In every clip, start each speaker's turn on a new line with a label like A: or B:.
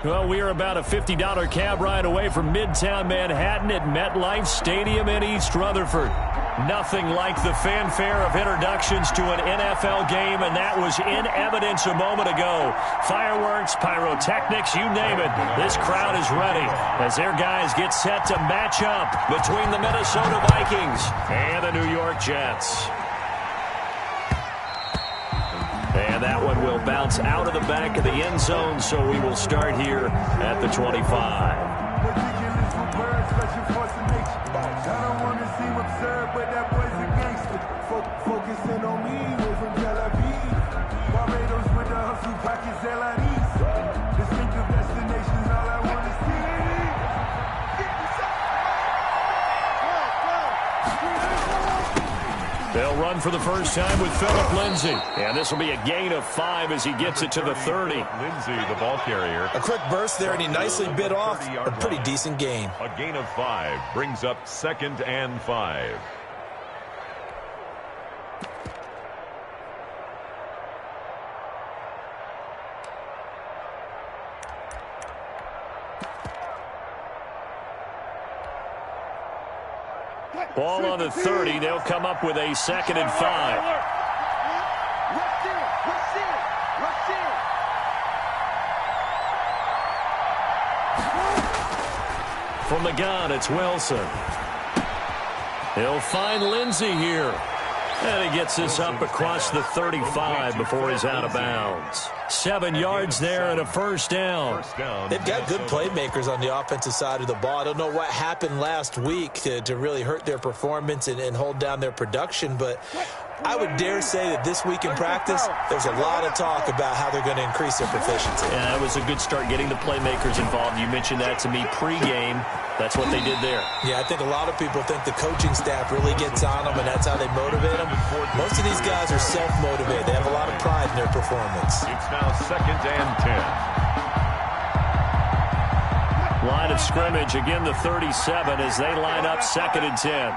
A: Well, we are about a $50 cab ride away from Midtown Manhattan at MetLife Stadium in East Rutherford. Nothing like the fanfare of introductions to an NFL game, and that was in evidence a moment ago. Fireworks, pyrotechnics, you name it. This crowd is ready as their guys get set to match up between the Minnesota Vikings and the New York Jets. And that one will bounce out of the back of the end zone, so we will start here at the 25.
B: Focusing on me, we're from Tel Aviv. Barbados with the hustle pockets, LIDs. Distinctive destinations, all I want to see.
A: They'll run for the first time with Phillip Lindsay. And this will be a gain of 5 as he gets it to the 30.
C: Lindsay, the ball carrier.
D: A quick burst there, and he nicely bit off a pretty decent gain.
C: A gain of 5 brings up 2nd and 5.
A: Ball on the 30. They'll come up with a 2nd and 5. From the gun, it's Wilson. He'll find Lindsay here. And he gets this up across the 35 before he's out of bounds. 7 yards there and a first down.
D: They've got good playmakers on the offensive side of the ball. I don't know what happened last week to really hurt their performance and hold down their production, but I would dare say that this week in practice, there's a lot of talk about how they're going to increase their proficiency.
A: Yeah, that was a good start getting the playmakers involved. You mentioned that to me pregame. That's what they did there.
D: Yeah, I think a lot of people think the coaching staff really gets on them, and that's how they motivate them. Most of these guys are self-motivated. They have a lot of pride in their performance.
C: It's now 2nd and 10.
A: Line of scrimmage, again the 37 as they line up 2nd and 10.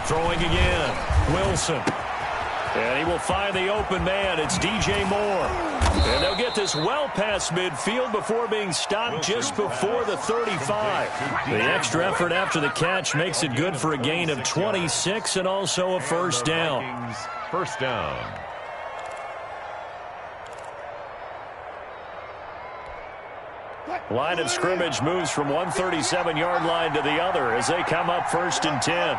A: Throwing again, Wilson. And he will find the open man. It's DJ Moore. And they'll get this well past midfield before being stopped just before the 35. The extra effort after the catch makes it good for a gain of 26 and also a first down.
C: First down.
A: Line of scrimmage moves from one 37-yard line to the other as they come up 1st and 10.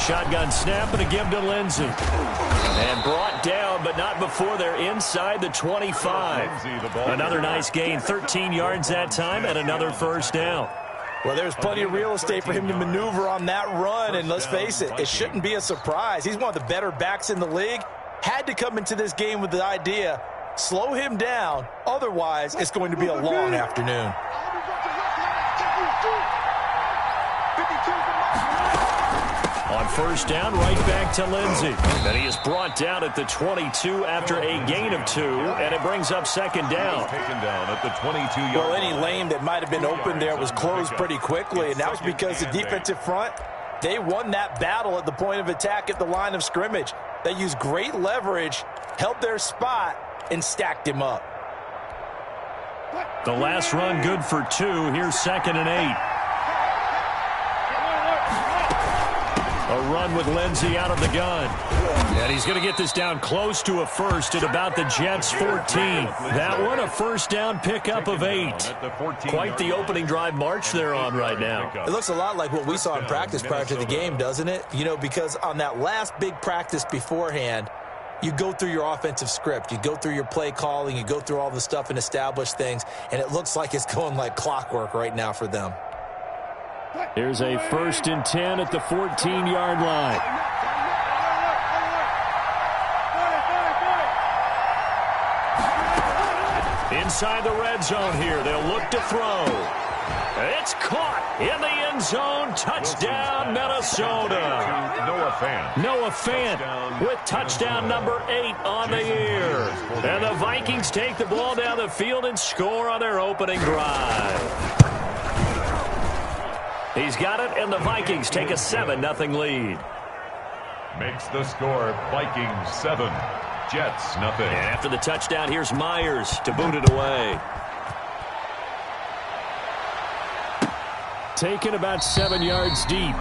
A: Shotgun snap and a give to Lindsay. And brought down, but not before they're inside the 25. Another nice gain, 13 yards that time, and another first down.
D: Well, there's plenty of real estate for him to maneuver on that run, and let's face it, it shouldn't be a surprise. He's one of the better backs in the league. Had to come into this game with the idea, slow him down, otherwise it's going to be a long afternoon.
A: On first down, right back to Lindsay. And he is brought down at the 22 after a gain of 2, and it brings up 2nd down.
C: Taken down at the 22-yard
D: Well, any lane that might have been open there was closed pretty quickly, and that was because the defensive front, they won that battle at the point of attack at the line of scrimmage. They used great leverage, held their spot, and stacked him up.
A: The last run good for 2. Here's 2nd and 8. A run with Lindsay out of the gun. And he's going to get this down close to a first at about the Jets' 14. That one a first down pickup of 8. Quite the opening drive march they're on right now.
D: It looks a lot like what we saw in practice prior to the game, doesn't it? You know, because on that last big practice beforehand, you go through your offensive script. You go through your play calling. You go through all the stuff and establish things. And it looks like it's going like clockwork right now for them.
A: Here's a 1st and 10 at the 14-yard line. Inside the red zone here. They'll look to throw. It's caught in the end zone. Touchdown, Minnesota. Noah Fant with touchdown number 8 on the year. And the Vikings take the ball down the field and score on their opening drive. He's got it, and the Vikings take a 7-0 lead.
C: Makes the score Vikings 7, Jets, nothing.
A: And after the touchdown, here's Myers to boot it away. Taken about 7 yards deep.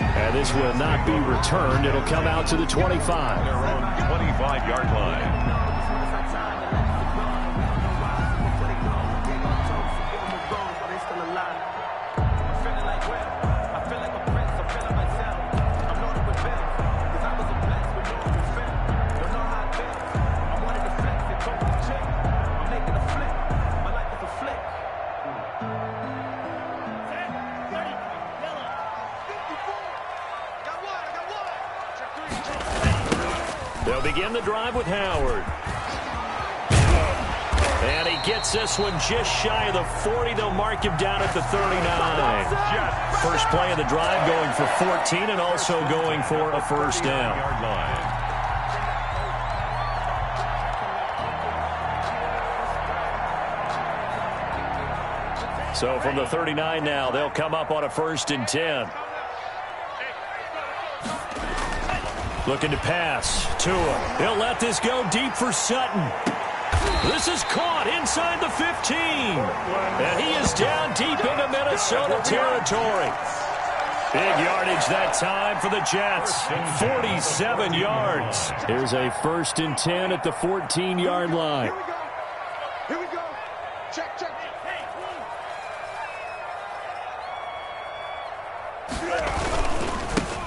A: And this will not be returned. It'll come out to the 25.
C: Their own 25-yard line.
A: They'll begin the drive with Howard. And he gets this one just shy of the 40. They'll mark him down at the 39. First play of the drive going for 14 and also going for a first down. So from the 39 now, they'll come up on a 1st and 10. Looking to pass. Tua. He'll let this go deep for Sutton. This is caught inside the 15. And he is down deep into Minnesota territory. Big yardage that time for the Jets. 47 yards. Here's a 1st and 10 at the 14-yard line.
B: Here we go. Check, check.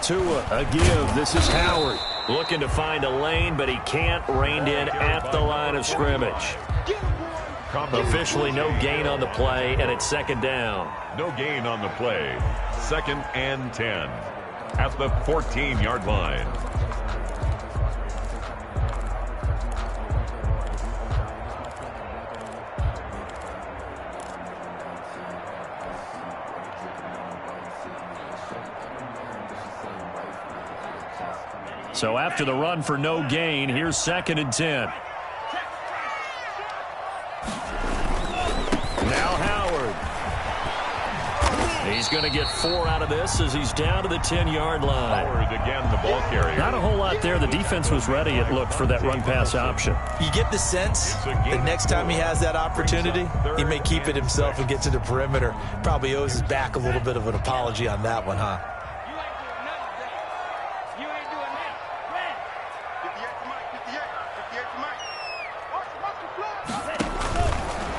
A: Tua, a give. This is Howard. Looking to find a lane, but he can't. Reined in at the line of scrimmage. Officially no gain on the play, and it's 2nd down.
C: No gain on the play. 2nd and 10 at the 14-yard line.
A: So after the run for no gain, here's 2nd and 10. Now Howard. He's going to get 4 out of this as he's down to the 10-yard line.
C: Howard again, the ball carrier.
A: Not a whole lot there. The defense was ready, it looked, for that run-pass option.
D: You get the sense that next time he has that opportunity, he may keep it himself and get to the perimeter. Probably owes his back a little bit of an apology on that one, huh?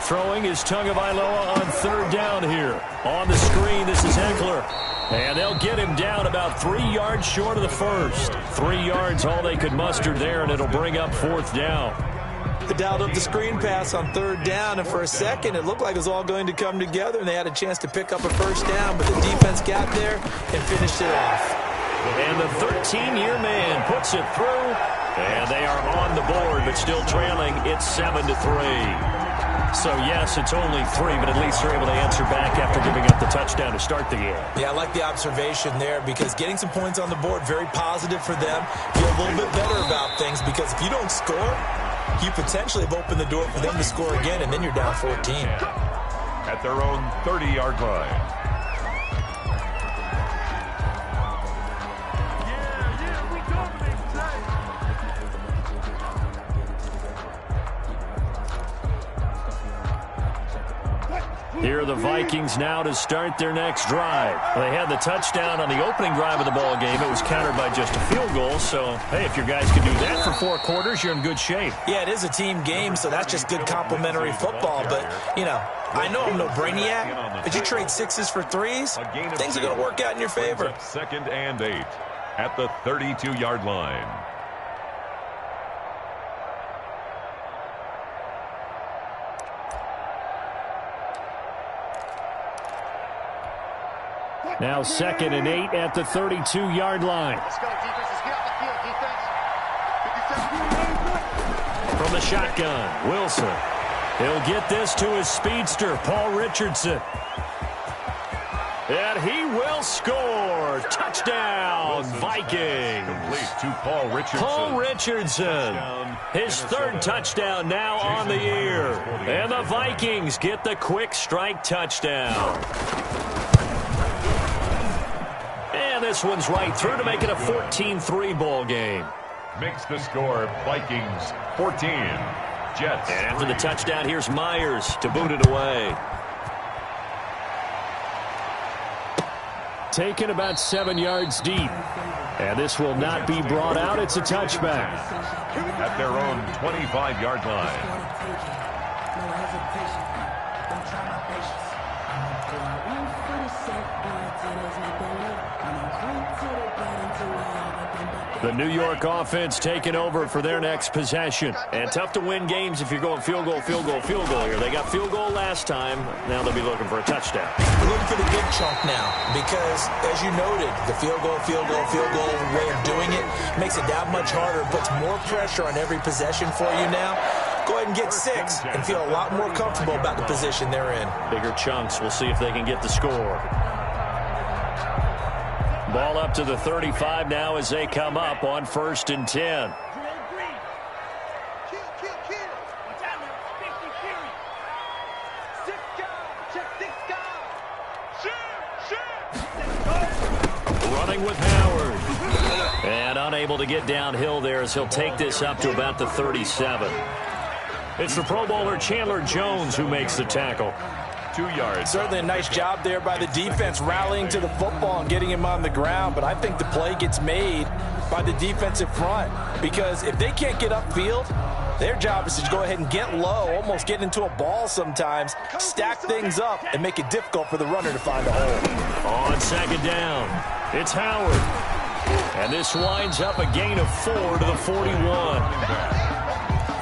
A: Throwing is Tagovailoa on 3rd down here. On the screen, this is Eckler. And they'll get him down about 3 yards short of the first. 3 yards, all they could muster there, and it'll bring up 4th down.
D: They dialed up the screen pass on 3rd down, and for a second, it looked like it was all going to come together, and they had a chance to pick up a first down, but the defense got there and finished it off.
A: And the 13-year man puts it through, and they are on the board, but still trailing. It's 7-3. So, yes, it's only 3, but at least they're able to answer back after giving up the touchdown to start the game.
D: Yeah, I like the observation there because getting some points on the board, very positive for them. Feel a little bit better about things because if you don't score, you potentially have opened the door for them to score again, and then you're down 14.
C: At their own 30-yard line.
A: Here are the Vikings now to start their next drive. They had the touchdown on the opening drive of the ball game. It was countered by just a field goal. So, hey, if your guys can do that for 4 quarters, you're in good shape.
D: Yeah, it is a team game, so that's just good complimentary football. But, you know, I know I'm no brainiac, but you trade 6s for 3s, things are going to work out in your favor.
C: 2nd and 8 at the 32-yard line.
A: Now 2nd and 8 at the 32-yard line.
B: Let's go, defense. Let's get off the field, defense.
A: From the shotgun, Wilson. He'll get this to his speedster, Paul Richardson. And he will score. Touchdown, Vikings.
C: Complete to Paul Richardson.
A: Paul Richardson, his 3rd touchdown now on the year. And the Vikings get the quick strike touchdown. And this one's right through to make it a 14-3 ball game.
C: makes the score Vikings 14, Jets.
A: And after the touchdown, here's Myers to boot it away. Taken about 7 yards deep. And this will not be brought out. It's a touchback.
C: At their own 25-yard line.
A: The New York offense taking over for their next possession. And tough to win games if you're going field goal, field goal, field goal here. They got field goal last time. Now they'll be looking for a touchdown.
D: We're looking for the big chunk now because, as you noted, the field goal way of doing it makes it that much harder, puts more pressure on every possession for you now. Go ahead and get 6 and feel a lot more comfortable about the position they're in.
A: Bigger chunks. We'll see if they can get the score. Ball up to the 35 now as they come up on 1st and 10. Running with Howard. And unable to get downhill there as he'll take this up to about the 37. It's the Pro Bowler Chandler Jones who makes the tackle.
C: 2 yards.
D: Certainly a nice job there by the defense rallying to the football and getting him on the ground, but I think the play gets made by the defensive front because if they can't get upfield, their job is to go ahead and get low, almost get into a ball sometimes, stack things up, and make it difficult for the runner to find a hole.
A: On 2nd down, it's Howard. And this winds up a gain of 4 to the 41.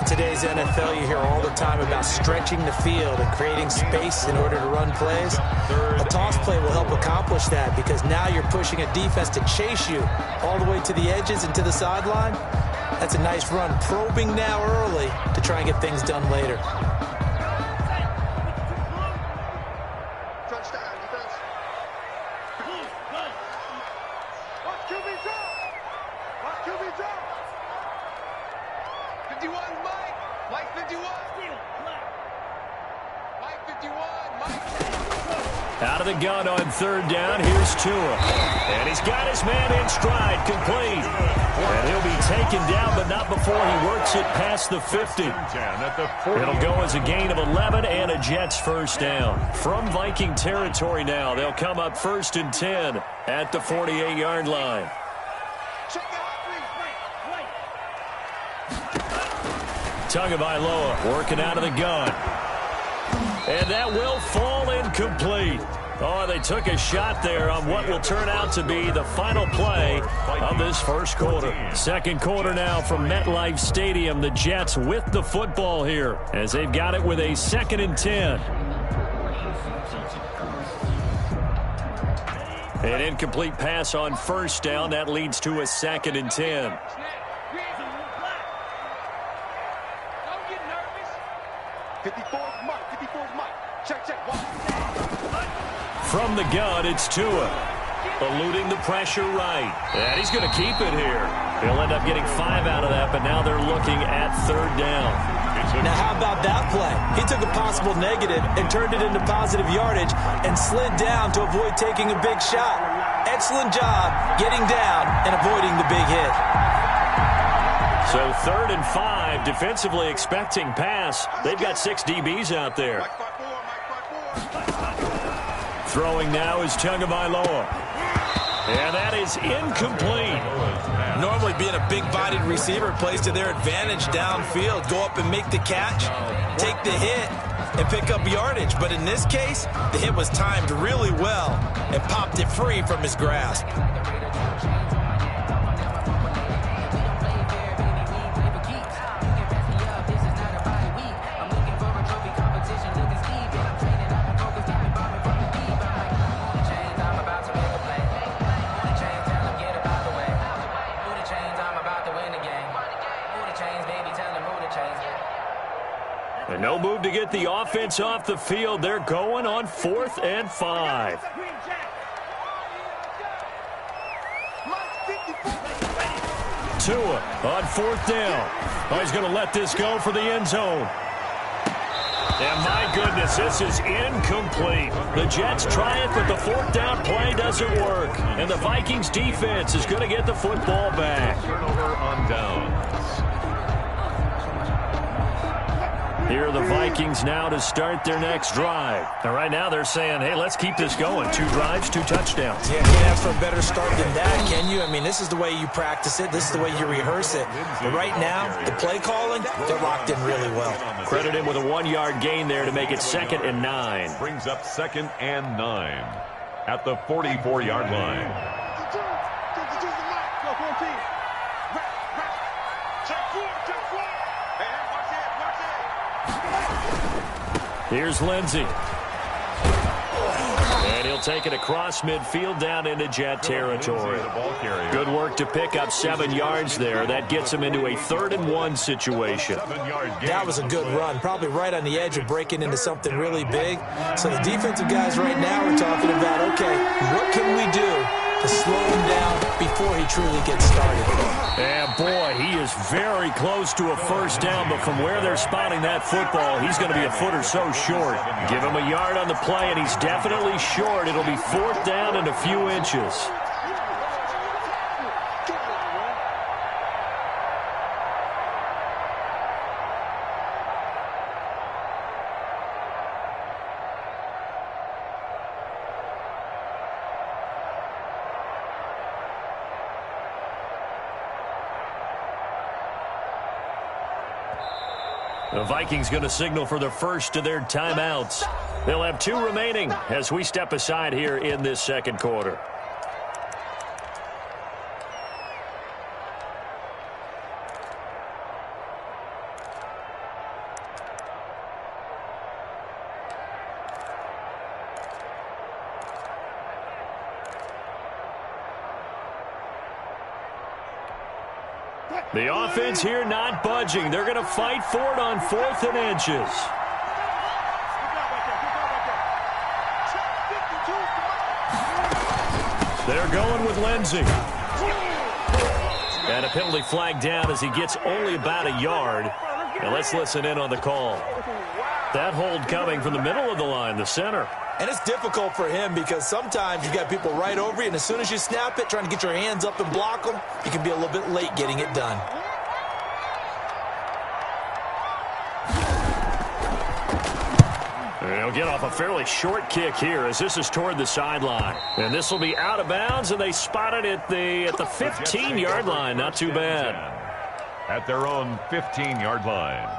D: In today's NFL, you hear all the time about stretching the field and creating space in order to run plays. A toss play will help accomplish that because now you're pushing a defense to chase you all the way to the edges and to the sideline. That's a nice run, probing now early to try and get things done later.
E: Touchdown, defense. Watch QB drop. Watch QB drop. 51, Mike. Mike 51. Mike 51. Mike.
A: Out of the gun on 3rd down. Here's Tua. And he's got his man in stride, complete. And he'll be taken down, but not before he works it past the 50. It'll go as a gain of 11 and a Jets 1st down. From Viking territory now, they'll come up 1st and 10 at the 48-yard line. Tagovailoa working out of the gun. And that will fall incomplete. Oh, they took a shot there on what will turn out to be the final play of this 1st quarter. 2nd quarter now from MetLife Stadium. The Jets with the football here as they've got it with a 2nd and 10. An incomplete pass on 1st down. That leads to a 2nd and 10. From the gun, it's Tua. Eluding the pressure right. And he's going to keep it here. He'll end up getting 5 out of that, but now they're looking at 3rd down.
D: Now, how about that play? He took a possible negative and turned it into positive yardage and slid down to avoid taking a big shot. Excellent job getting down and avoiding the big hit.
A: So 3rd and 5, defensively expecting pass. They've got 6 DBs out there. Throwing now is Tagovailoa. And that is incomplete.
D: Normally being a big-bodied receiver plays to their advantage downfield. Go up and make the catch, take the hit, and pick up yardage. But in this case, the hit was timed really well and popped it free from his grasp.
A: And no move to get the offense off the field. They're going on 4th and 5. Tua on 4th down. Oh, he's going to let this go for the end zone. And my goodness, this is incomplete. The Jets try it, but the fourth down play doesn't work. And the Vikings defense is going to get the football back.
C: Turnover on downs.
A: Here are the Vikings now to start their next drive. And right now they're saying, hey, let's keep this going. 2 drives, 2 touchdowns.
D: Yeah, can't ask for a better start than that, can you? I mean, this is the way you practice it. This is the way you rehearse it. But right now, the play calling, they're locked in really well.
A: Credit him with a 1-yard gain there to make it 2nd and 9.
C: Brings up 2nd and 9 at the 44-yard line.
A: Here's Lindsey. And he'll take it across midfield down into Jet territory. Good work to pick up 7 yards there. That gets him into a 3rd and 1 situation.
D: That was a good run, probably right on the edge of breaking into something really big. So the defensive guys right now are talking about, okay, what can we do to slow him down before he truly gets started?
A: And boy, he is very close to a first down, but from where they're spotting that football, he's going to be a foot or so short. Give him a yard on the play, and he's definitely short. It'll be 4th down and a few inches. The Vikings going to signal for the first of their timeouts. They'll have 2 remaining as we step aside here in this second quarter. The offense here not budging. They're going to fight for it on 4th and inches. They're going with Lindsey. And a penalty flag down as he gets only about a yard. And let's listen in on the call. That hold coming from the middle of the line, the center.
D: And it's difficult for him because sometimes you got people right over you, and as soon as you snap it, trying to get your hands up and block them, you can be a little bit late getting it done.
A: They'll get off a fairly short kick here as this is toward the sideline. And this will be out of bounds, and they spot it at the 15-yard line. Not too bad.
C: At their own 15-yard line.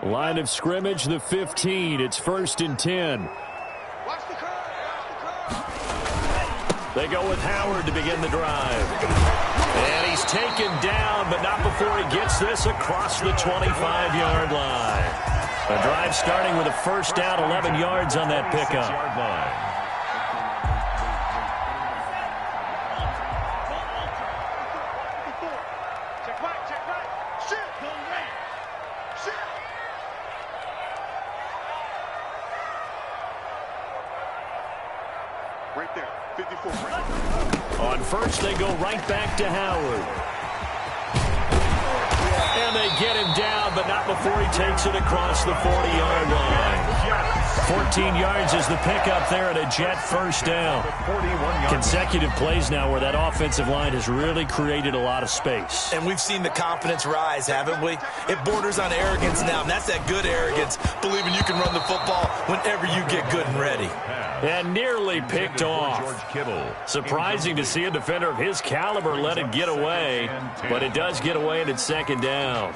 A: Line of scrimmage, the 15. It's 1st and 10. They go with Howard to begin the drive. And he's taken down, but not before he gets this across the 25-yard line. The drive starting with a first down, 11 yards on that pickup.
E: Right there, 54.
A: On first, they go right back to Howard. And they get him down, but not before he takes it across the 40-yard line. 14 yards is the pickup there at a Jet first down. Consecutive plays now where that offensive line has really created a lot of space.
D: And we've seen the confidence rise, haven't we? It borders on arrogance now, and that's that good arrogance, believing you can run the football whenever you get good and ready.
A: And nearly picked off. Surprising to see a defender of his caliber let it get away, but it does get away and it's 2nd down.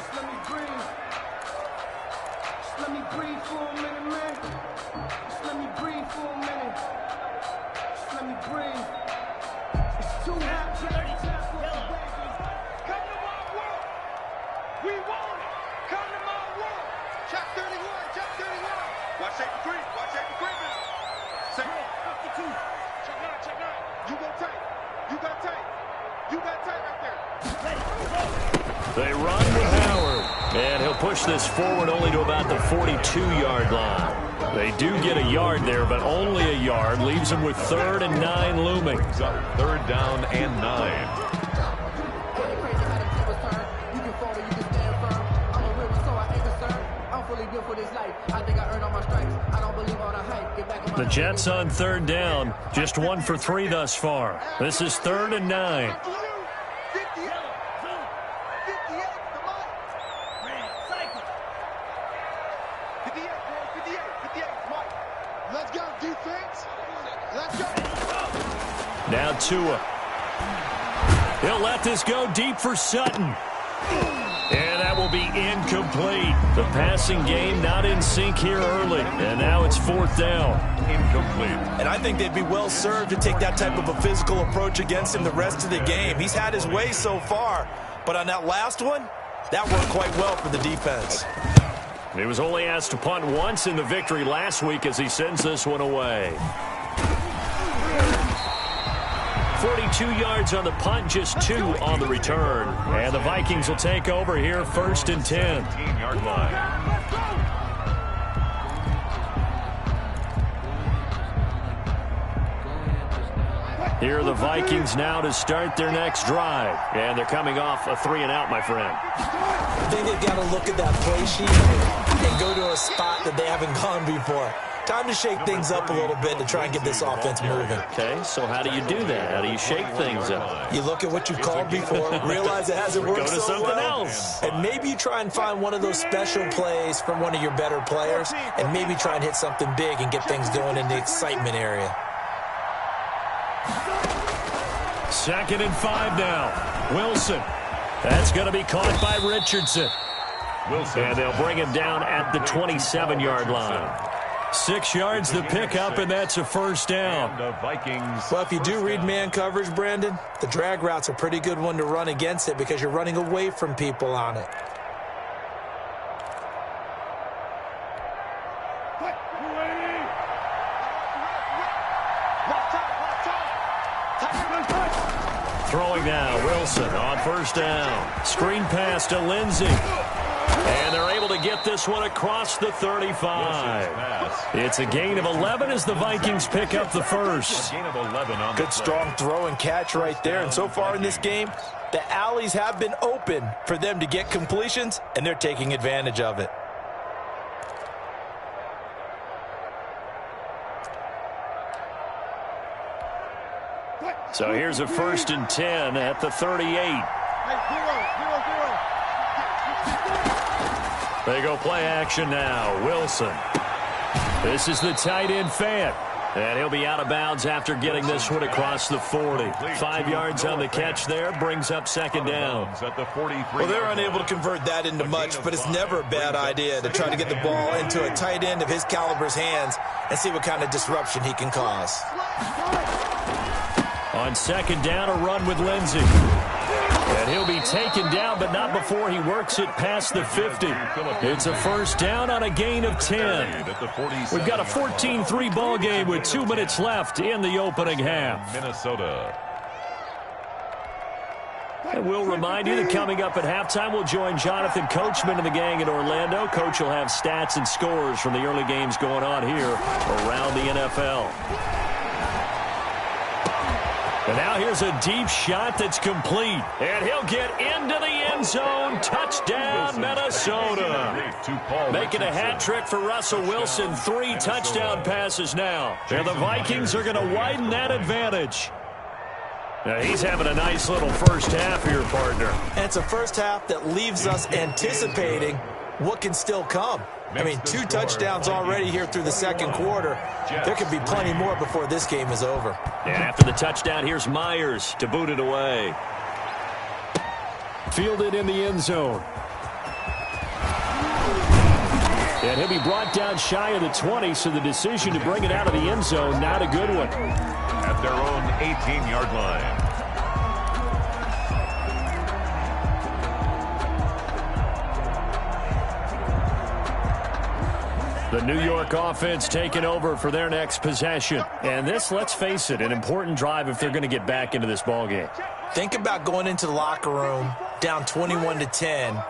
A: They run with Howard. And he'll push this forward only to about the 42-yard line. They do get a yard there, but only a yard. Leaves them with 3rd and 9 looming.
C: 3rd down and 9.
A: The Jets on 3rd down. Just 1 for 3 thus far. This is 3rd and 9.
E: Let's go, defense. Let's go.
A: Now Tua. He'll let this go deep for Sutton. And that will be incomplete. The passing game not in sync here early. And now it's 4th down.
C: Incomplete.
D: And I think they'd be well served to take that type of a physical approach against him the rest of the game. He's had his way so far. But on that last one, that worked quite well for the defense.
A: He was only asked to punt once in the victory last week as he sends this one away. 42 yards on the punt, just 2 on the return. And the Vikings will take over here, 1st and 10.
C: 15-yard line.
A: Here are the Vikings now to start their next drive. And they're coming off a 3-and-out, my friend.
D: I think they've got to look at that play sheet and go to a spot that they haven't gone before. Time to shake things up a little bit to try and get this offense moving.
A: Okay, so how do you do that? How do you shake things up?
D: You look at what you've called before, realize it hasn't worked
A: Go to
D: so
A: something
D: well,
A: else.
D: and maybe you try and find one of those special plays from one of your better players, and maybe try and hit something big and get things going in the excitement area.
A: 2nd and 5 now. Wilson. That's going to be caught by Richardson. And they'll bring him down at the 27-yard line. 6 yards the pickup, and that's a 1st down.
C: The Vikings.
D: Well, if you do read man coverage, Brandon, the drag route's a pretty good one to run against it because you're running away from people on it.
A: Throwing now, Wilson on 1st down. Screen pass to Lindsey. And they're able to get this one across the 35. It's a gain of 11 as the Vikings pick up the 1st.
C: Gain of 11 on
D: Good strong throw and catch right there. And so far in this game, the alleys have been open for them to get completions, and they're taking advantage of it.
A: So here's a 1st and 10 at the 38. They go play action now. Wilson. This is the tight end Fant. And he'll be out of bounds after getting this one across the 40. 5 yards on the catch there, brings up 2nd down.
D: Well, they're unable to convert that into much, but it's never a bad idea to try to get the ball into a tight end of his caliber's hands and see what kind of disruption he can cause.
A: On 2nd down, a run with Lindsey. And he'll be taken down, but not before he works it past the 50. It's a 1st down on a gain of 10. We've got a 14-3 ball game with 2 minutes left in the opening half.
C: Minnesota.
A: And we'll remind you that coming up at halftime, we'll join Jonathan Coachman and the gang in Orlando. Coach will have stats and scores from the early games going on here around the NFL. And now here's a deep shot that's complete. And he'll get into the end zone. Touchdown, Minnesota. Making a hat trick for Russell Wilson. 3 touchdown passes now. And the Vikings are going to widen that advantage. Now he's having a nice little first half here, partner.
D: And it's a first half that leaves us anticipating what can still come. I mean, 2 touchdowns already here through the 2nd quarter. There could be plenty more before this game is over.
A: And after the touchdown, here's Myers to boot it away. Fielded in the end zone. And he'll be brought down shy of the 20, so the decision to bring it out of the end zone, not a good one.
C: At their own 18-yard line.
A: The New York offense taking over for their next possession. And this, let's face it, an important drive if they're going to get back into this ballgame.
D: Think about going into the locker room down 21-10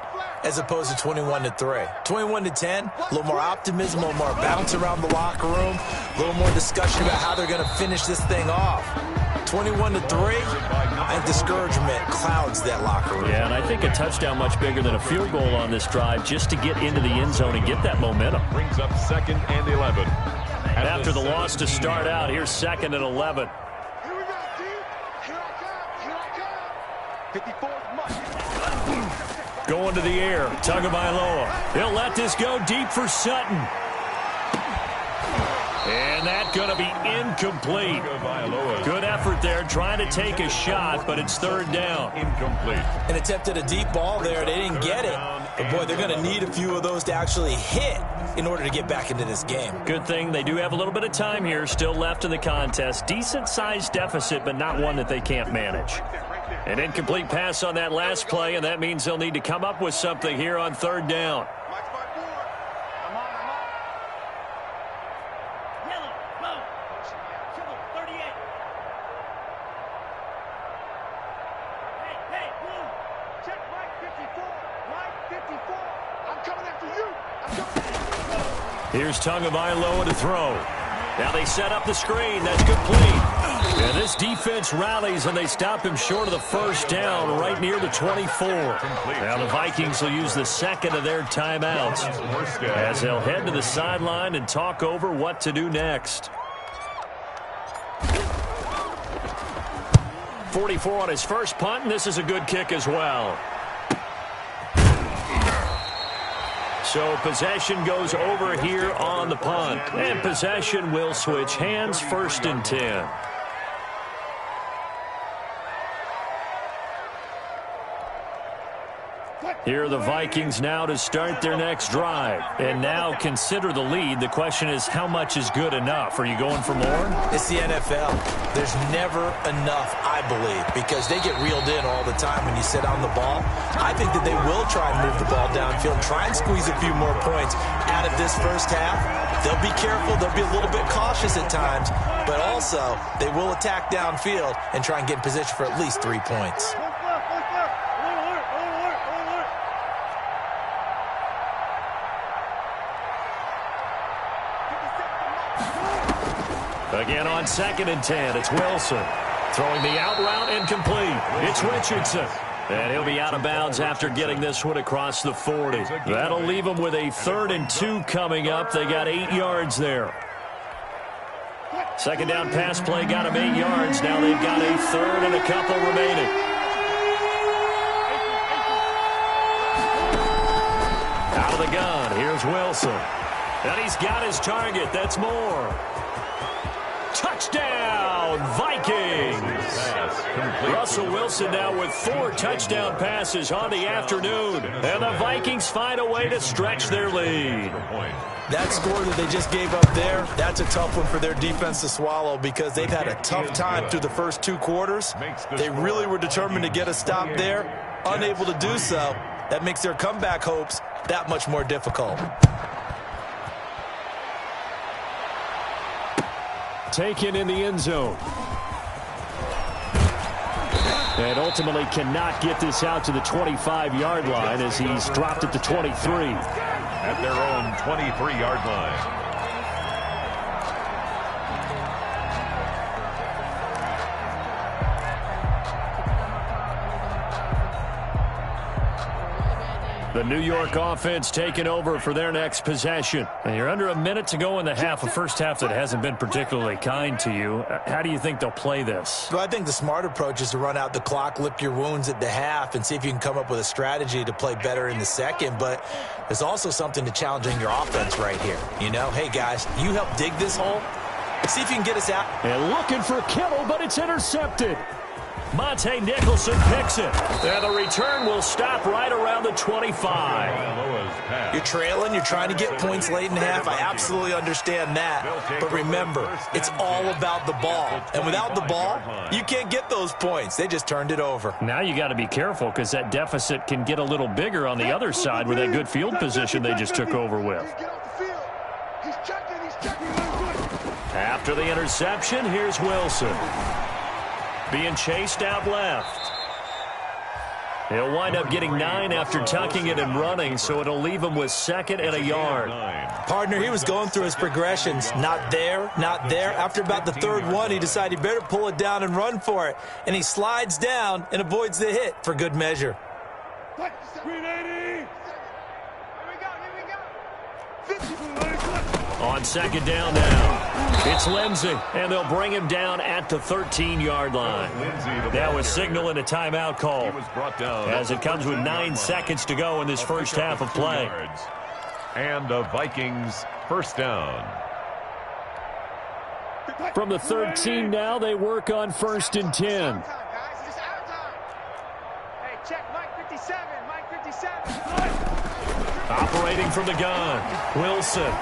D: as opposed to 21-3. 21-10, a little more optimism, a little more bounce around the locker room, a little more discussion about how they're going to finish this thing off. 21-3, and discouragement clouds that locker room.
A: Yeah, and I think a touchdown much bigger than a field goal on this drive just to get into the end zone and get that momentum.
C: Brings up 2nd and 11.
A: After the loss to start out, here's 2nd and 11.
E: Here we go, team. Here I come. 54's much.
A: Going to the air, Tagovailoa. He'll let this go deep for Sutton. And that's going to be incomplete. Good effort there, trying to take a shot, but it's 3rd down.
C: Incomplete.
D: An attempt at a deep ball there. They didn't get it. But, boy, they're going to need a few of those to actually hit in order to get back into this game.
A: Good thing they do have a little bit of time here still left in the contest. Decent-sized deficit, but not one that they can't manage. An incomplete pass on that last play, and that means they'll need to come up with something here on 3rd down. Here's Tagovailoa to throw. Now they set up the screen. That's complete. And this defense rallies, and they stop him short of the 1st down right near the 24. Now the Vikings will use the 2nd of their timeouts as they'll head to the sideline and talk over what to do next. 44 on his first punt, and this is a good kick as well. So possession goes over here on the punt. And possession will switch hands, 1st and 10. Here are the Vikings now to start their next drive. And now consider the lead. The question is, how much is good enough? Are you going for more?
D: It's the NFL. There's never enough, I believe, because they get reeled in all the time when you sit on the ball. I think that they will try and move the ball downfield, try and squeeze a few more points out of this first half. They'll be careful. They'll be a little bit cautious at times, but also they will attack downfield and try and get in position for at least 3 points.
A: Again on 2nd and 10, it's Wilson. Throwing the out route incomplete. It's Richardson. And he'll be out of bounds after getting this one across the 40. That'll leave them with a 3rd and 2 coming up. They got 8 yards there. 2nd down pass play got them 8 yards. Now they've got a 3rd and a couple remaining. Out of the gun, here's Wilson. And he's got his target. That's Moore. Touchdown, Vikings! Russell Wilson now with 4 touchdown passes on the afternoon. And the Vikings find a way to stretch their lead.
D: That score that they just gave up there, that's a tough one for their defense to swallow because they've had a tough time through the first 2 quarters. They really were determined to get a stop there, unable to do so. That makes their comeback hopes that much more difficult.
A: Taken in the end zone. And ultimately cannot get this out to the 25-yard line as he's dropped at the 23.
C: At their own 23-yard line.
A: The New York offense taking over for their next possession. And you're under a minute to go in the half, a first half that hasn't been particularly kind to you. How do you think they'll play this?
D: Well, I think the smart approach is to run out the clock, lick your wounds at the half, and see if you can come up with a strategy to play better in the second. But there's also something to challenging your offense right here. You know, hey, guys, you help dig this hole. See if you can get us out.
A: And looking for Kittle, but it's intercepted. Monte Nicholson picks it. And the return will stop right around the 25.
D: You're trailing. You're trying to get points late in the half. I absolutely understand that. But remember, it's all about the ball. And without the ball, you can't get those points. They just turned it over.
A: Now you got to be careful because that deficit can get a little bigger on the other side with that good field position they just took over with. After the interception, here's Wilson. Being chased out left. He'll wind up getting 9 after tucking it and running, so it'll leave him with 2nd and a yard.
D: Partner, he was going through his progressions. Not there, not there. After about the 3rd one, he decided he better pull it down and run for it. And he slides down and avoids the hit for good measure.
E: 380. Here we go.
A: On 2nd down now, it's Lindsey, and they'll bring him down at the 13-yard line. Now a signal and a timeout call, as it comes with 9 seconds to go in this first half of play.
C: And the Vikings first down.
A: From the 13 now, they work on 1st and 10.
E: Hey, check Mike 57. Mike 57.
A: Operating from the gun, Wilson.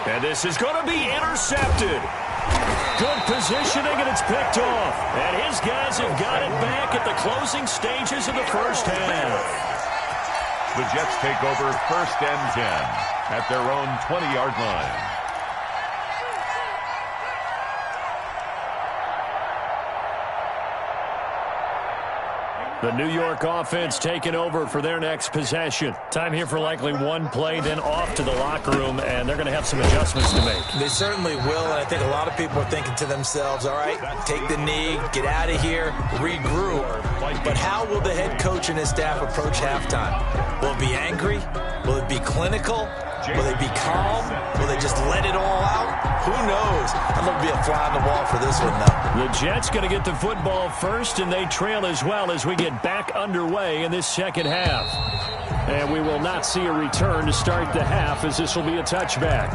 A: And this is going to be intercepted. Good positioning, and it's picked off. And his guys have got it back at the closing stages of the first half.
C: The Jets take over 1st and 10 at their own 20-yard line.
A: The New York offense taking over for their next possession. Time here for likely one play, then off to the locker room, and they're going to have some adjustments to make.
D: They certainly will, and I think a lot of people are thinking to themselves, all right, take the knee, get out of here, regroup. But how will the head coach and his staff approach halftime? Will it be angry? Will it be clinical? Will they be calm? Will they just let it all out? Who knows? I'd love to be a fly on the wall for this one, though.
A: The Jets going to get the football first, and they trail as well as we get back underway in this second half. And we will not see a return to start the half, as this will be a touchback.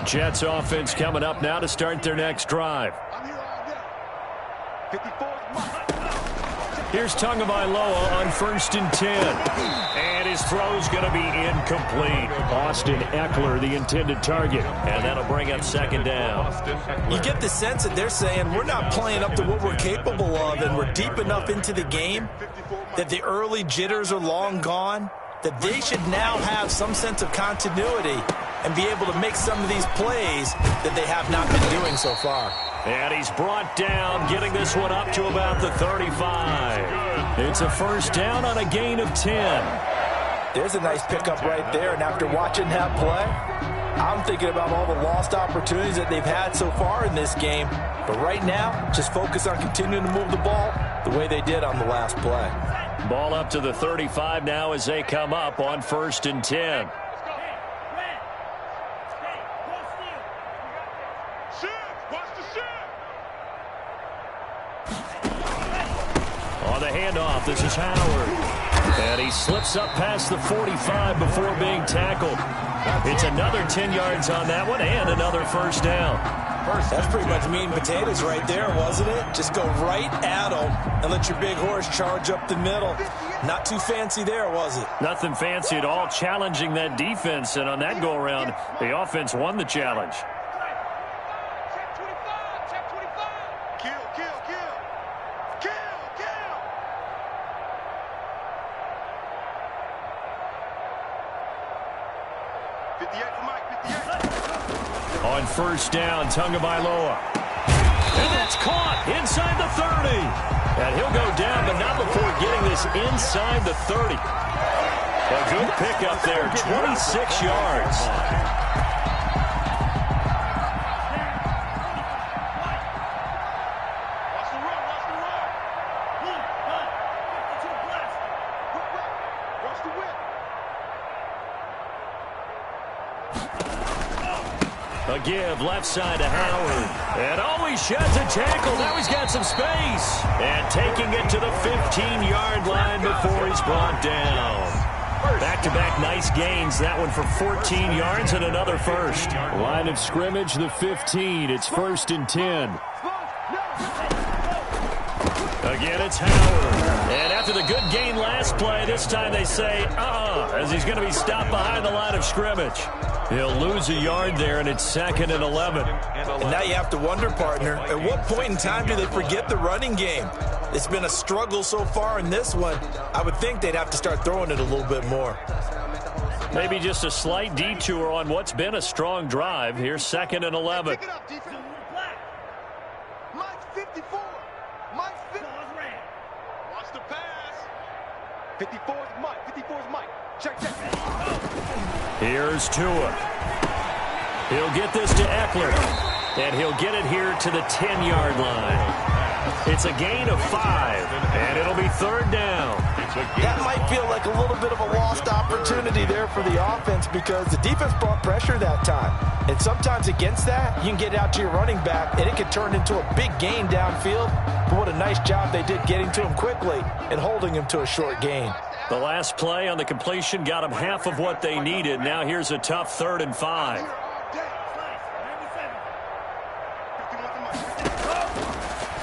A: Jets offense coming up now to start their next drive. Here's Tagovailoa on 1st and 10. And his throw's going to be incomplete. Austin Eckler, the intended target. And that'll bring up 2nd down.
D: You get the sense that they're saying we're not playing up to what we're capable of, and we're deep enough into the game that the early jitters are long gone, that they should now have some sense of continuity and be able to make some of these plays that they have not been doing so far.
A: And he's brought down, getting this one up to about the 35. It's a 1st down on a gain of 10.
D: There's a nice pickup right there, and after watching that play, I'm thinking about all the lost opportunities that they've had so far in this game. But right now, just focus on continuing to move the ball the way they did on the last play.
A: Ball up to the 35 now as they come up on 1st and 10. On the handoff, this is Howard. And he slips up past the 45 before being tackled. It's another 10 yards on that one and another 1st down.
D: That's pretty much meat and potatoes right there, wasn't it? Just go right at them and let your big horse charge up the middle. Not too fancy there, was it?
A: Nothing fancy at all, challenging that defense. And on that go-around, the offense won the challenge. On 1st down, Tagovailoa. And that's caught inside the 30. And he'll go down, but not before getting this inside the 30. A good pickup there, 26 yards. A give left side to Howard. And he sheds a tackle. Now he's got some space. And taking it to the 15-yard line before he's brought down. Back-to-back nice gains. That one for 14 yards and another 1st. Line of scrimmage, the 15. It's 1st and 10. Again, it's Howard. And after the good gain last play, this time they say, as he's going to be stopped behind the line of scrimmage. He'll lose a yard there, and it's 2nd and 11.
D: And now you have to wonder, partner, at what point in time do they forget the running game? It's been a struggle so far in this one. I would think they'd have to start throwing it a little bit more.
A: Maybe just a slight detour on what's been a strong drive. Here's 2nd and 11.
E: Pick it up, defense. Mike 54. Mike 50. Watch the pass. 54 is Mike. 54 is Mike. Check.
A: Here's Tua. He'll get this to Eckler. And he'll get it here to the 10-yard line. It's a gain of 5, and it'll be 3rd down.
D: That might feel like a little bit of a lost opportunity there for the offense because the defense brought pressure that time. And sometimes against that, you can get out to your running back, and it can turn into a big gain downfield. But what a nice job they did getting to him quickly and holding him to a short gain.
A: The last play on the completion got them half of what they needed. Now here's a tough 3rd and 5.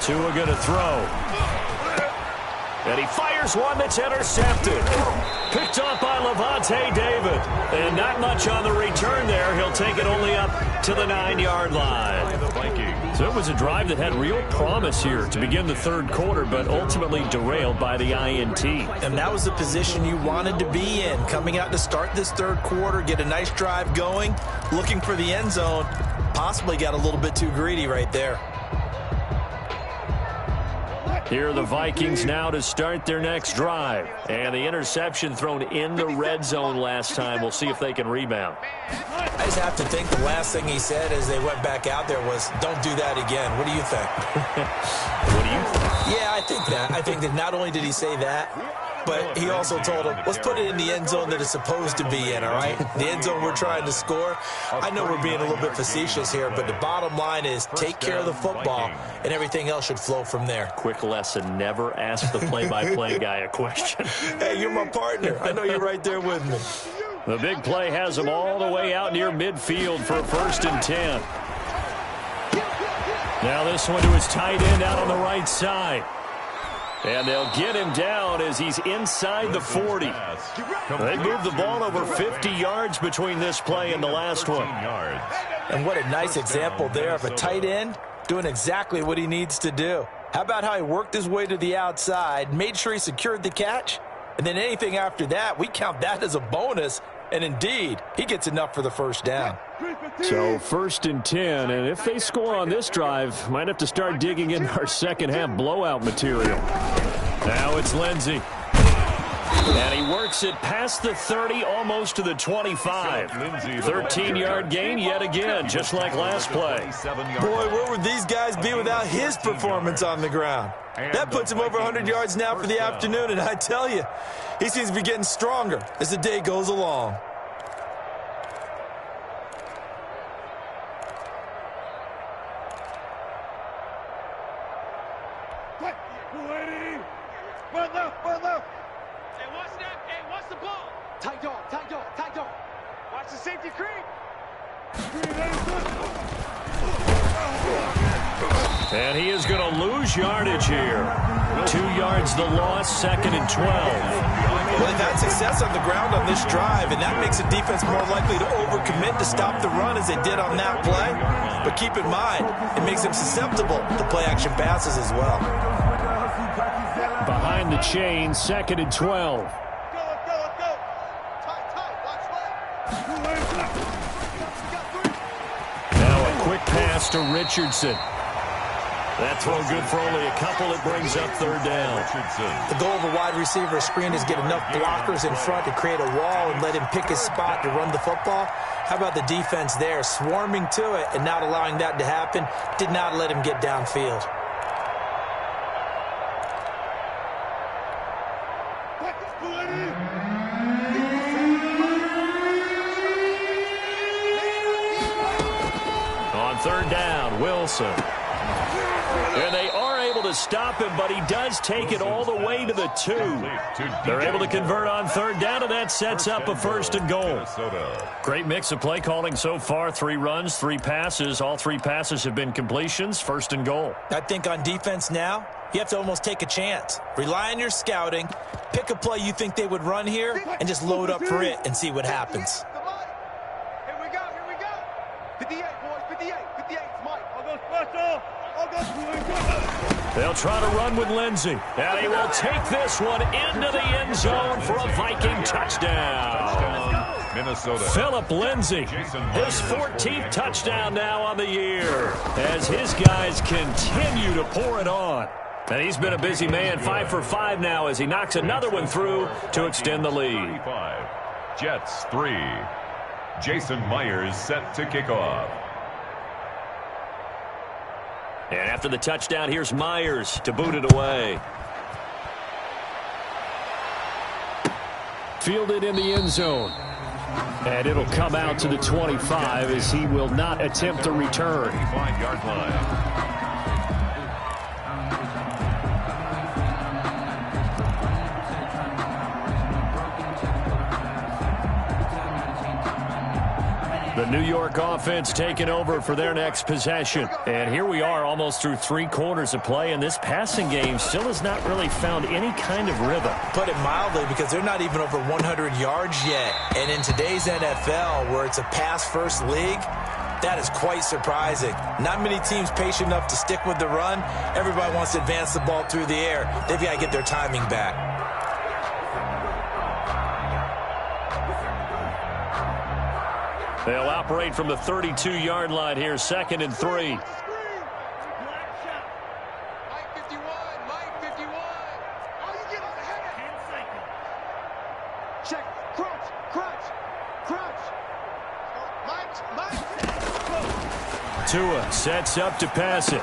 A: Tua going to throw. And he fires one that's intercepted. Picked off by Levante David. And not much on the return there. He'll take it only up to the 9-yard line. So it was a drive that had real promise here to begin the 3rd quarter, but ultimately derailed by the INT.
D: And that was the position you wanted to be in. Coming out to start this 3rd quarter, get a nice drive going, looking for the end zone. Possibly got a little bit too greedy right there.
A: Here are the Vikings now to start their next drive. And the interception thrown in the red zone last time. We'll see if they can rebound.
D: I just have to think the last thing he said as they went back out there was, don't do that again. What do you think?
A: What do you think?
D: Yeah, I think that. I think that not only did he say that, but he also told him, let's put it in the end zone that it's supposed to be in, all right? The end zone we're trying to score. I know we're being a little bit facetious here, but the bottom line is take care of the football, and everything else should flow from there.
A: Quick lesson, never ask the play-by-play guy a question.
D: Hey, you're my partner. I know you're right there with me.
A: The big play has them all the way out near midfield for a 1st and 10. Now this one to his tight end out on the right side. And they'll get him down as he's inside the 40. They moved the ball over 50 yards between this play and the last one.
D: And what a nice example there of a tight end doing exactly what he needs to do. How about how he worked his way to the outside, made sure he secured the catch, and then anything after that, we count that as a bonus. And indeed, he gets enough for the 1st down.
A: So 1st and 10, and if they score on this drive, might have to start digging in our second half blowout material. Now it's Lindsey. And he works it past the 30, almost to the 25. 13-yard gain yet again, just like last play.
D: Boy, where would these guys be without his performance on the ground? That puts him over 100 yards now for the afternoon, and I tell you, he seems to be getting stronger as the day goes along.
E: Hey, watch that. Hey, watch the ball. Tight dog. Watch the safety creep.
A: And he is going to lose yardage here. 2 yards the loss, 2nd and 12.
D: Well, they've had success on the ground on this drive, and that makes the defense more likely to overcommit to stop the run as they did on that play. But keep in mind, it makes them susceptible to play-action passes as well.
A: Behind the chain, 2nd and 12.
E: Let's go. Tight. Watch left.
A: Now a quick pass to Richardson. That throw good for only a couple. It brings up 3rd down.
D: The goal of a wide receiver screen is get enough blockers in front to create a wall and let him pick his spot to run the football. How about the defense there, swarming to it and not allowing that to happen? Did not let him get downfield.
A: On 3rd down, Wilson. And they are able to stop him, but he does take it all the way to the 2. They're able to convert on 3rd down, and that sets up a 1st and goal. Great mix of play calling so far. 3 runs, 3 passes. All 3 passes have been completions. 1st and goal.
D: I think on defense now, you have to almost take a chance. Rely on your scouting, pick a play you think they would run here, and just load up for it and see what happens.
E: Here we go. 58, boys. 58. 58. It's Mike. I'll go special.
A: They'll try to run with Lindsey. And he will take this one into the end zone for a Viking touchdown.
C: Minnesota.
A: Philip Lindsey, his 14th touchdown now on the year as his guys continue to pour it on. And he's been a busy man, 5 for 5 now as he knocks another one through to extend the lead.
C: Jets 3. Jason Myers set to kick off.
A: And after the touchdown, here's Myers to boot it away. Fielded in the end zone. And it'll come out to the 25 as he will not attempt to return.
C: 25-yard line.
A: The New York offense taking over for their next possession. And here we are almost through 3 quarters of play, and this passing game still has not really found any kind of rhythm.
D: Put it mildly, because they're not even over 100 yards yet. And in today's NFL, where it's a pass-first league, that is quite surprising. Not many teams patient enough to stick with the run. Everybody wants to advance the ball through the air. They've got to get their timing back.
A: They'll operate from the 32-yard line here, 2nd and 3.
E: Mike 51, Mike 51. Oh, you get on the head. 10 seconds. Check, crunch. Mike.
A: Tua sets up to pass it.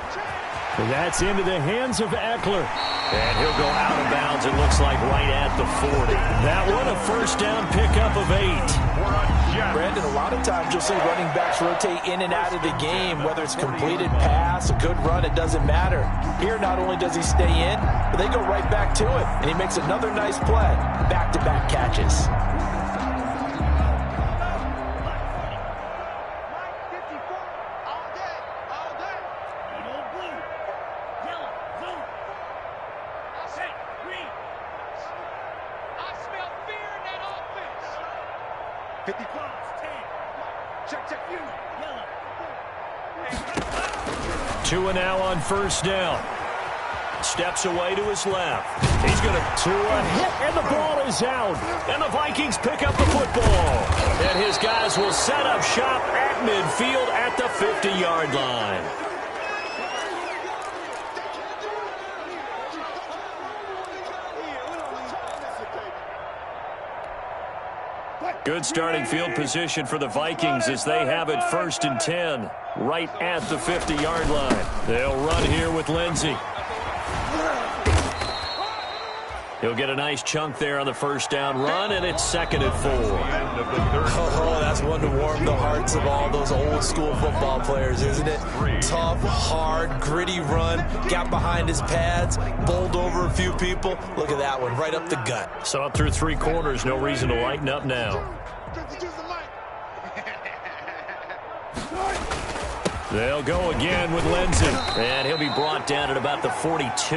A: And that's into the hands of Eckler. And he'll go out of bounds, it looks like, right at the 40. That one a first down pickup of 8.
D: Brandon, a lot of times you'll see running backs rotate in and out of the game, whether it's completed pass, a good run, it doesn't matter. Here, not only does he stay in, but they go right back to it, and he makes another nice play. Back-to-back catches.
A: Tua now on first down. Steps away to his left. He's going to Tua hit, and the ball is out. And the Vikings pick up the football. And his guys will set up shop at midfield at the 50-yard line. Good starting field position for the Vikings as they have it 1st and 10 right at the 50-yard line. They'll run here with Lindsey. He'll get a nice chunk there on the first down run, and it's 2nd and 4.
D: Oh, that's one to warm the hearts of all those old school football players, isn't it? Tough, hard, gritty run, got behind his pads, bowled over a few people. Look at that one, right up the gut.
A: So up through 3 quarters, no reason to lighten up now. They'll go again with Lindsey, and he'll be brought down at about the 42.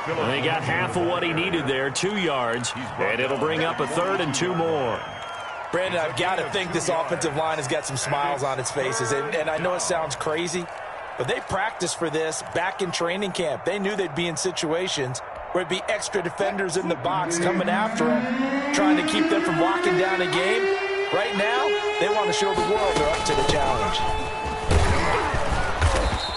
A: And he got half of what he needed there, 2 yards, and it'll bring up a 3rd and 2 more.
D: Brandon, I've got to think this offensive line has got some smiles on its faces, and I know it sounds crazy, but they practiced for this back in training camp. They knew they'd be in situations where it'd be extra defenders in the box coming after them, trying to keep them from locking down a game. Right now, they want to show the world they're up to the challenge.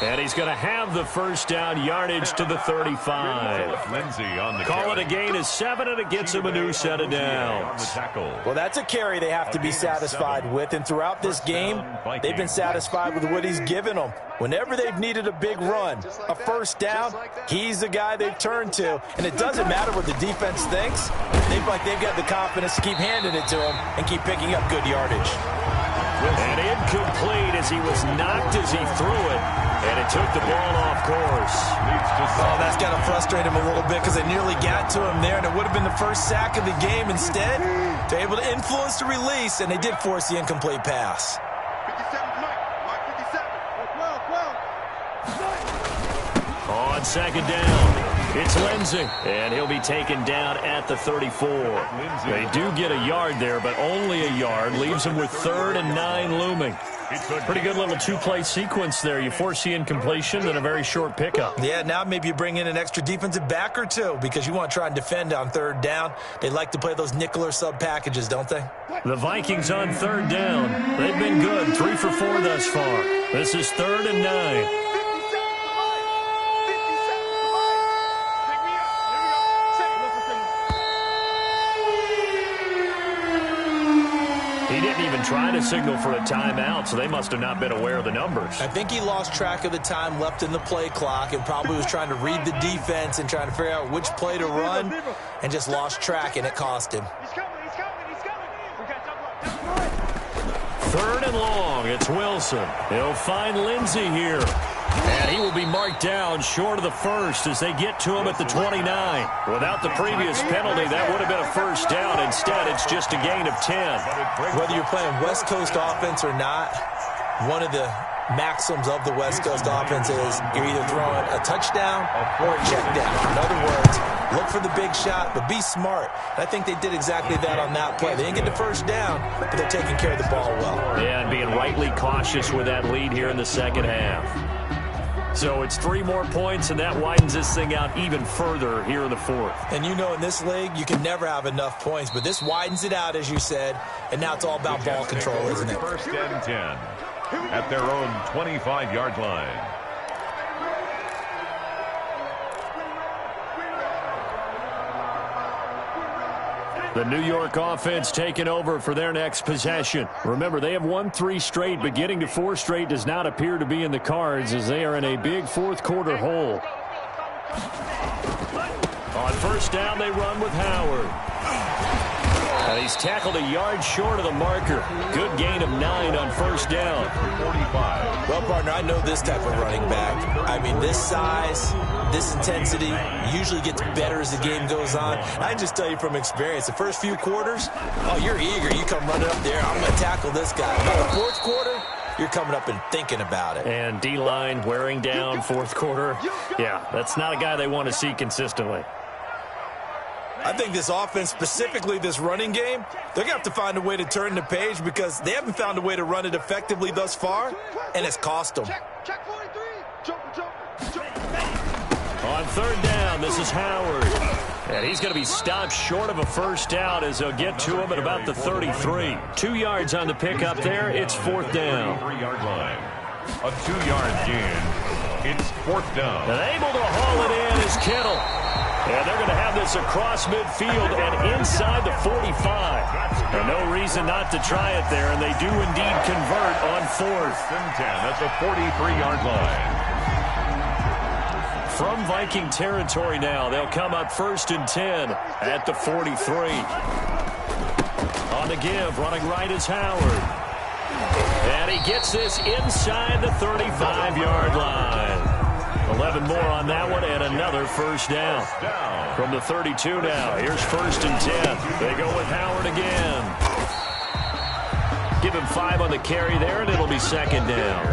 A: And he's going to have the first down, yardage to the 35.
C: Lindsey on the
A: Call it a gain of 7, and it gets him a new set of downs.
D: Well, that's a carry they have to be satisfied with, and throughout this game, they've been satisfied with what he's given them. Whenever they've needed a big run, a first down, he's the guy they've turned to. And it doesn't matter what the defense thinks. They've got the confidence to keep handing it to him and keep picking up good yardage.
A: And incomplete as he was knocked as he threw it. And it took the ball off course.
D: Oh, that's got to frustrate him a little bit because they nearly got to him there, and it would have been the first sack of the game. Instead, they're able to influence the release, and they did force the incomplete pass.
E: 57's Mike. Mike 57.
A: On 2nd down, it's Lindsey. And he'll be taken down at the 34. They do get a yard there, but only a yard. Leaves him with 3rd and 9 looming. Pretty good little two-play sequence there. You force the incompletion and a very short pickup.
D: Yeah, now maybe you bring in an extra defensive back or two because you want to try and defend on third down. They like to play those nickel or sub packages, don't they?
A: The Vikings on third down. They've been good, 3 for 4 thus far. This is 3rd and 9. He didn't even try to signal for a timeout, so they must have not been aware of the numbers.
D: I think he lost track of the time left in the play clock and probably was trying to read the defense and trying to figure out which play to run and just lost track, and it cost him.
E: He's coming. We got double up.
A: 3rd and long. It's Wilson. He'll find Lindsey here. And he will be marked down short of the first as they get to him at the 29. Without the previous penalty, that would have been a first down. Instead, it's just a gain of 10.
D: Whether you're playing West Coast offense or not, one of the maxims of the West Coast offense is you're either throwing a touchdown or a check down. In other words, look for the big shot, but be smart. And I think they did exactly that on that play. They didn't get the first down, but they're taking care of the ball well.
A: Yeah, and being rightly cautious with that lead here in the second half. So it's 3 more points, and that widens this thing out even further here in the 4th.
D: And you know in this league, you can never have enough points, but this widens it out, as you said, and now it's all about ball control, isn't it?
C: 1st and 10 at their own 25-yard line.
A: The New York offense taking over for their next possession. Remember, they have won 3 straight, but getting to 4 straight does not appear to be in the cards as they are in a big 4th quarter hole. On first down, they run with Howard. And he's tackled a yard short of the marker. Good gain of 9 on first down.
C: 45.
D: Well, partner, I know this type of running back. I mean, this size, this intensity usually gets better as the game goes on. I can just tell you from experience, the first few quarters, oh, you're eager. You come running up there, I'm going to tackle this guy. By the 4th quarter, you're coming up and thinking about it.
A: And D-line wearing down 4th quarter. Yeah, that's not a guy they want to see consistently.
D: I think this offense, specifically this running game, they're going to have to find a way to turn the page because they haven't found a way to run it effectively thus far, and it's cost them.
E: Check 43. Jumper.
A: On third down, this is Howard. And he's going to be stopped short of a first down as they'll get to him at about the 33. 2 yards on the pickup there. It's 4th down.
C: 3-yard line. A 2-yard gain. It's 4th down.
A: And able to haul it in is Kittle. And they're going to have this across midfield and inside the 45. And no reason not to try it there, and they do indeed convert on 4th
C: and 10. That's a 43-yard line.
A: From Viking territory now, they'll come up 1st and 10 at the 43. On the give, running right is Howard. And he gets this inside the 35-yard line. 11 more on that one, and another first down. From the 32 now, here's 1st and 10. They go with Howard again. Give him 5 on the carry there, and it'll be 2nd down.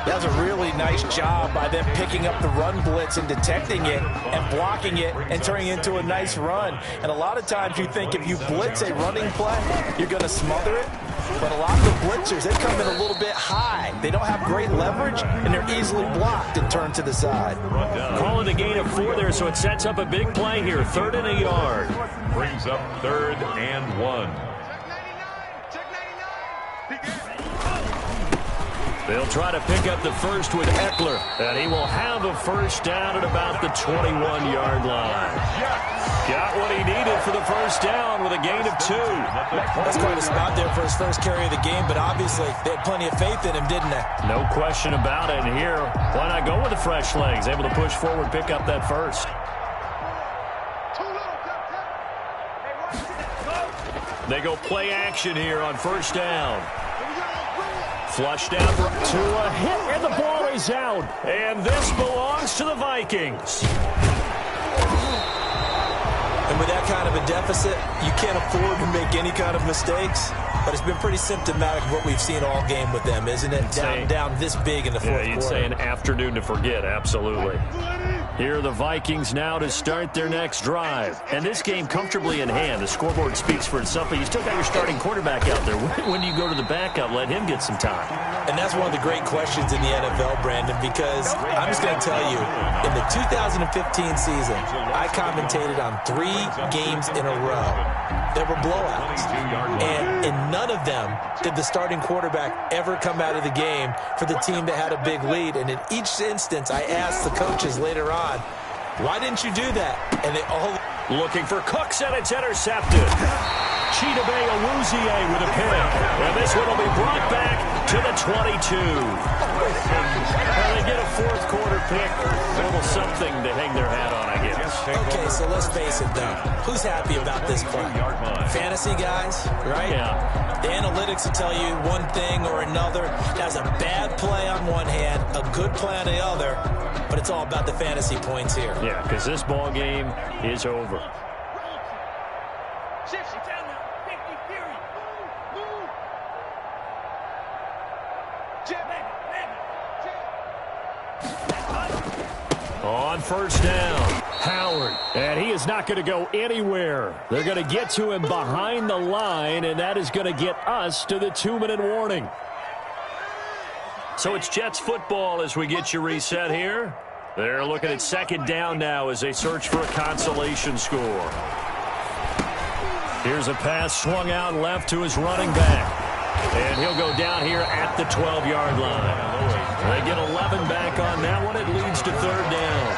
D: That's a really nice job by them picking up the run blitz and detecting it and blocking it and turning it into a nice run. And a lot of times you think if you blitz a running play, you're going to smother it. But a lot of the blitzers, they come in a little bit high. They don't have great leverage, and they're easily blocked and turned to the side.
A: Call it a gain of 4 there, so it sets up a big play here. 3rd and a yard.
C: Brings up 3rd and 1.
A: They'll try to pick up the first with Eckler, and he will have a first down at about the 21-yard line. Got what he needed for the first down with a gain of 2.
D: That's quite a spot there for his first carry of the game, but obviously they had plenty of faith in him, didn't they?
A: No question about it. And here, why not go with the fresh legs? Able to push forward, pick up that first. They go play action here on first down. Flushed out to a hit, and the ball is out. And this belongs to the Vikings.
D: And with that kind of a deficit, you can't afford to make any kind of mistakes. But it's been pretty symptomatic of what we've seen all game with them, isn't it? Down this big in the 4th quarter.
A: Yeah, you'd say an afternoon to forget, absolutely. Here are the Vikings now to start their next drive. And this game comfortably in hand. The scoreboard speaks for itself, but you still got your starting quarterback out there. When do you go to the backup, let him get some time?
D: And that's one of the great questions in the NFL, Brandon, because I'm just going to tell you, in the 2015 season, I commentated on 3 games in a row that were blowouts. And in none of them did the starting quarterback ever come out of the game for the team that had a big lead. And in each instance, I asked the coaches later on, why didn't you do that? And they all...
A: Looking for Cooks, and it's intercepted. Chidobe Awuzie with a pick. And this one will be brought back to the 22. Well, they get a fourth quarter pick. A little something to hang their hat on, I guess.
D: Okay, so let's face it, though. Who's happy about this play? Fantasy guys, right?
A: Yeah.
D: The analytics will tell you one thing or another. That's a bad play on one hand, a good play on the other, but it's all about the fantasy points here.
A: Yeah, because this ball game is over. On first down, Howard, and he is not going to go anywhere. They're going to get to him behind the line, and that is going to get us to the 2-minute warning. So it's Jets football as we get you reset here. They're looking at second down now as they search for a consolation score. Here's a pass swung out left to his running back. And he'll go down here at the 12-yard line. They get 11 back on that one. It leads to third down.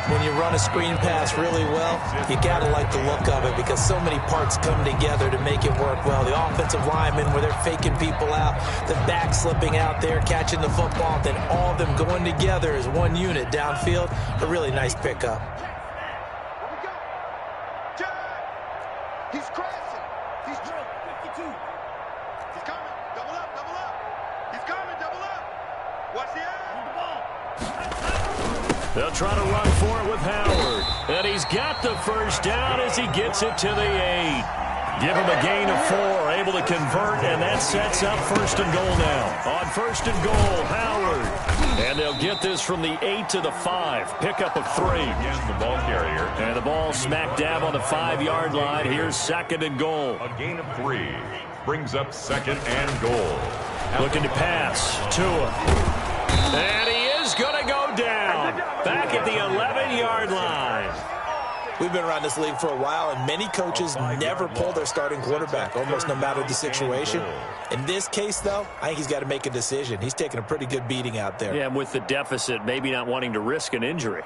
D: When you run a screen pass really well, you got to like the look of it because so many parts come together to make it work well. The offensive linemen, where they're faking people out, the back slipping out there, catching the football, then all of them going together as one unit downfield. A really nice pickup.
E: Here we go. Jack. He's crashing. He's 52. He's coming. Double up, double up. He's coming, double up. Watch the eye. On the ball.
A: They'll try to run for it with Howard. And he's got the first down as he gets it to the 8. Give him a gain of 4, able to convert, and that sets up first and goal now. On first and goal, Howard. And they'll get this from the 8 to the 5. Pickup of 3.
C: Again, the ball carrier.
A: And the ball smack dab on the 5-yard line. Here's second and goal.
C: A gain of 3 brings up second and goal.
A: Looking to pass. Tua. And he is going to go down. Back at the 11-yard line.
D: We've been around this league for a while, and many coaches never pull their starting quarterback, almost no matter the situation. In this case, though, I think he's got to make a decision. He's taking a pretty good beating out there.
A: Yeah, and with the deficit, maybe not wanting to risk an injury.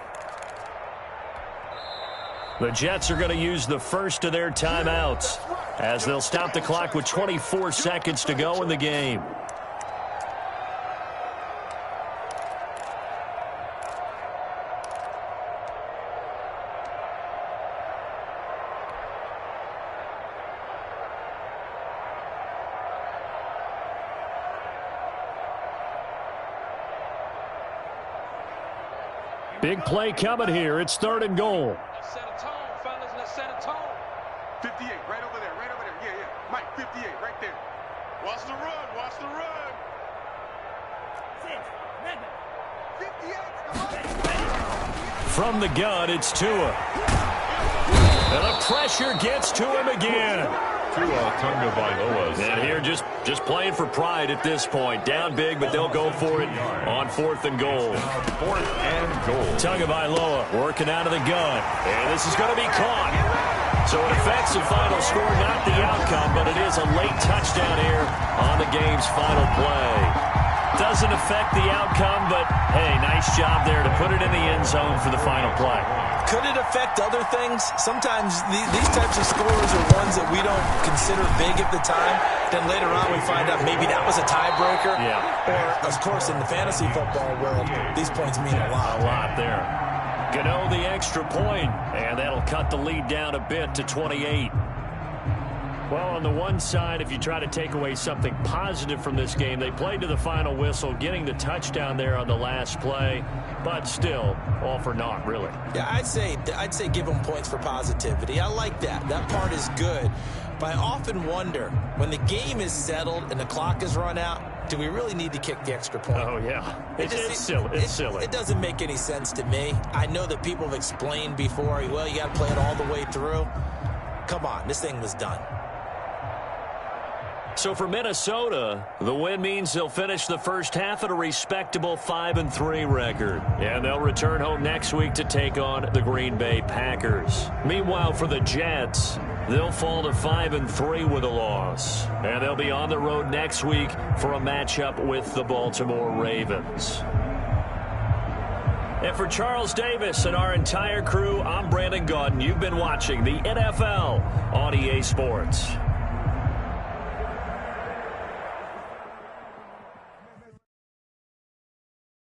A: The Jets are going to use the first of their timeouts as they'll stop the clock with 24 seconds to go in the game. Big play coming here. It's third and goal.
E: Let's set a tone, fellas. Let's set a tone. 58, right over there, right over there. Yeah, yeah. Mike, 58, right there. Watch the run, watch the run. 58,
A: From the gun, it's Tua. And the pressure gets to him again. And here just playing for pride at this point. Down big, but they'll go for it on fourth and goal.
C: Fourth and goal.
A: Tagovailoa working out of the gun. And this is going to be caught. So it affects the final score, not the outcome, but it is a late touchdown here on the game's final play. Doesn't affect the outcome, but, hey, nice job there to put it in the end zone for the final play.
D: Could it affect other things? Sometimes these types of scores are ones that we don't consider big at the time. Then later on we find out maybe that was a tiebreaker.
A: Yeah.
D: Or, of course, in the fantasy football world, these points mean a lot.
A: A lot there. Gano the extra point, and that'll cut the lead down a bit to 28. Well, on the one side, if you try to take away something positive from this game, they played to the final whistle, getting the touchdown there on the last play, but still, all for naught, really.
D: Yeah, I'd say give them points for positivity. I like that. That part is good. But I often wonder, when the game is settled and the clock is run out, do we really need to kick the extra point?
A: Oh, yeah. It's silly. It's silly.
D: It doesn't make any sense to me. I know that people have explained before, well, you got to play it all the way through. Come on, this thing was done.
A: So for Minnesota, the win means they'll finish the first half at a respectable 5-3 record. And they'll return home next week to take on the Green Bay Packers. Meanwhile, for the Jets, they'll fall to 5-3 with a loss. And they'll be on the road next week for a matchup with the Baltimore Ravens. And for Charles Davis and our entire crew, I'm Brandon Gaudin. You've been watching the NFL on EA Sports.